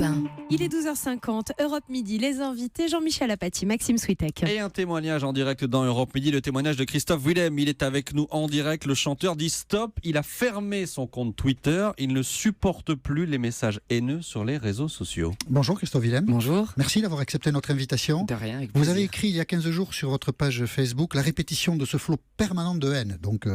1. Il est 12h50, Europe Midi, les invités Jean-Michel Apathy, Maxime Switek. Et un témoignage en direct dans Europe Midi, le témoignage de Christophe Willem. Il est avec nous en direct, le chanteur dit stop, il a fermé son compte Twitter, il ne supporte plus les messages haineux sur les réseaux sociaux. Bonjour Christophe Willem. Bonjour. Merci d'avoir accepté notre invitation. De rien, avec Vous plaisir. avez écrit il y a 15 jours sur votre page Facebook la répétition de ce flot permanent de haine, donc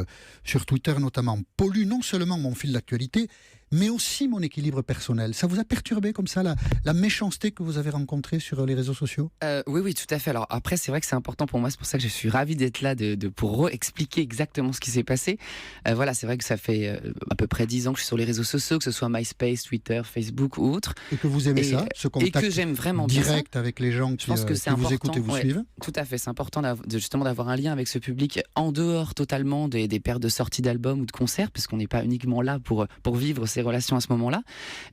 sur Twitter notamment, pollue non seulement mon fil d'actualité, mais aussi mon équilibre personnel. Ça vous a perturbé comme ça, la méchanceté que vous avez rencontrée sur les réseaux sociaux ? Oui, tout à fait. Alors après, c'est vrai que c'est important pour moi, c'est pour ça que je suis ravi d'être là pour expliquer exactement ce qui s'est passé. Voilà, c'est vrai que ça fait à peu près 10 ans que je suis sur les réseaux sociaux, que ce soit MySpace, Twitter, Facebook ou autre. Et que vous aimez ça, ce contact et que j'aime vraiment bien direct avec les gens qui, je pense que c'est vous important, écoutent et vous suivent ? Tout à fait, c'est important justement d'avoir un lien avec ce public en dehors totalement des périodes de sortie d'albums ou de concerts, puisqu'on n'est pas uniquement là pour vivre ces relations à ce moment-là.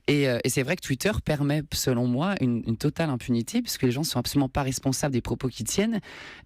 Et c'est vrai que Twitter permet, selon moi, une totale impunité, puisque les gens ne sont absolument pas responsables des propos qu'ils tiennent.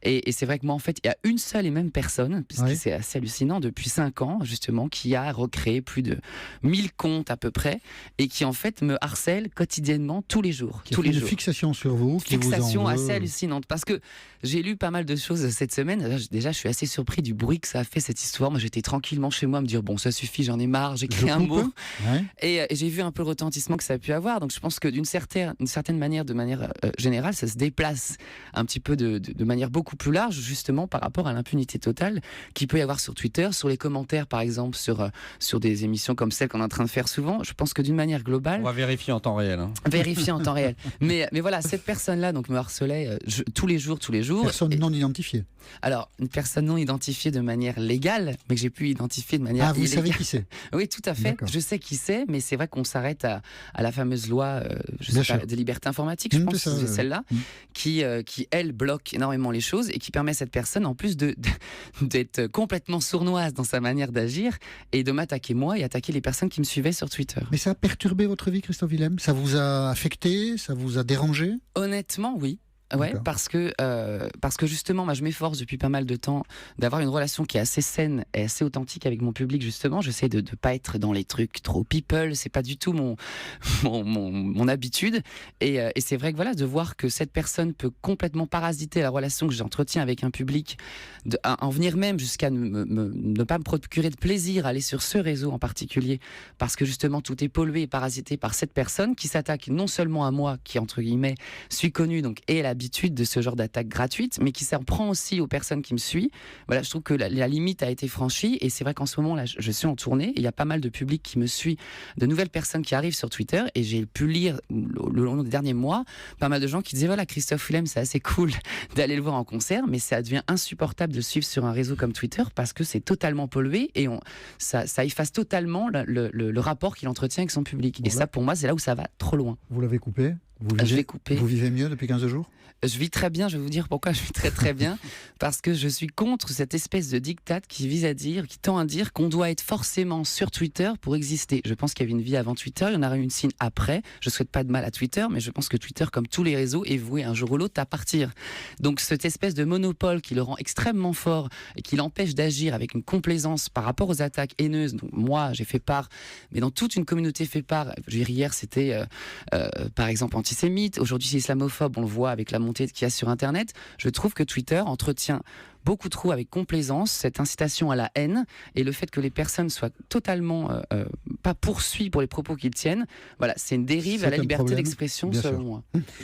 Et c'est vrai que moi, en fait, il y a une seule et même personne, puisque Oui. c'est assez hallucinant, depuis 5 ans, justement, qui a recréé plus de 1000 comptes à peu près, et qui, en fait, me harcèle quotidiennement, tous les jours. Qui a tous fait les une jours. fixation sur vous, qui vous en Fixation veut. assez hallucinante, parce que j'ai lu pas mal de choses cette semaine. Déjà, je suis assez surpris du bruit que ça a fait, cette histoire. Moi, j'étais tranquillement chez moi à me dire, bon, ça suffit, j'en ai marre, j'ai Je écrit un coupe. mot. Ouais. Et j'ai vu un peu le retentissement que ça a pu avoir. Donc je pense que d'une certaine manière, de manière générale, ça se déplace un petit peu de manière beaucoup plus large, justement par rapport à l'impunité totale qu'il peut y avoir sur Twitter, sur les commentaires par exemple, sur des émissions comme celle qu'on est en train de faire souvent. Je pense que d'une manière globale, On va vérifier en temps réel. vérifier en temps réel. Mais voilà, cette personne-là donc me harcelait tous les jours. Personne Et- non identifiée. Alors, une personne non identifiée de manière légale, mais que j'ai pu identifier de manière Ah, vous illégale. savez qui c'est ? Oui, tout à fait. D'accord. Je sais qui c'est, mais c'est vrai qu'on s'arrête à la fameuse loi Bien sûr. des libertés informatiques, je pense, c'est ça, c'est celle-là, qui, elle, bloque énormément les choses et qui permet à cette personne, en plus d'être complètement sournoise dans sa manière d'agir et de m'attaquer moi et attaquer les personnes qui me suivaient sur Twitter. Mais ça a perturbé votre vie, Christophe Willem ? Ça vous a affecté ? Ça vous a dérangé ? Honnêtement, oui. Ouais, D'accord. parce que justement, moi, je m'efforce depuis pas mal de temps d'avoir une relation qui est assez saine et assez authentique avec mon public. Justement, j'essaie de pas être dans les trucs trop people. C'est pas du tout mon habitude. Et c'est vrai que voilà, de voir que cette personne peut complètement parasiter la relation que j'entretiens avec un public, en venir même jusqu'à ne pas me procurer de plaisir à aller sur ce réseau en particulier, parce que justement tout est pollué et parasité par cette personne qui s'attaque non seulement à moi, qui entre guillemets suis connu donc et l'habitude de ce genre d'attaque gratuite, mais qui s'en prend aussi aux personnes qui me suivent. Voilà, je trouve que la limite a été franchie, et c'est vrai qu'en ce moment là, je suis en tournée, et il y a pas mal de public qui me suit, de nouvelles personnes qui arrivent sur Twitter, et j'ai pu lire le long des derniers mois pas mal de gens qui disaient voilà, Christophe Willem, c'est assez cool d'aller le voir en concert, mais ça devient insupportable de le suivre sur un réseau comme Twitter parce que c'est totalement pollué et ça efface totalement le rapport qu'il entretient avec son public. Et Voilà. ça, pour moi, c'est là où ça va trop loin. Vous l'avez coupé ? Je l'ai coupé. Vous vivez mieux depuis 15 jours ? Je vis très bien, je vais vous dire pourquoi je vis très très bien, parce que je suis contre cette espèce de diktat qui tend à dire qu'on doit être forcément sur Twitter pour exister. Je pense qu'il y avait une vie avant Twitter, il y en aura une signe après. Je souhaite pas de mal à Twitter, mais je pense que Twitter, comme tous les réseaux, est voué un jour ou l'autre à partir. Donc cette espèce de monopole qui le rend extrêmement fort et qui l'empêche d'agir avec une complaisance par rapport aux attaques haineuses. Donc moi, j'ai fait part, mais dans toute une communauté fait part. Je veux dire, hier, c'était par exemple antisémite. Aujourd'hui, c'est islamophobe. On le voit avec la montée qu'il y a sur Internet. Je trouve que Twitter entretient beaucoup trop avec complaisance cette incitation à la haine et le fait que les personnes soient totalement pas poursuivies pour les propos qu'ils tiennent. Voilà, c'est une dérive C'est à la un liberté problème, d'expression bien selon sûr. moi.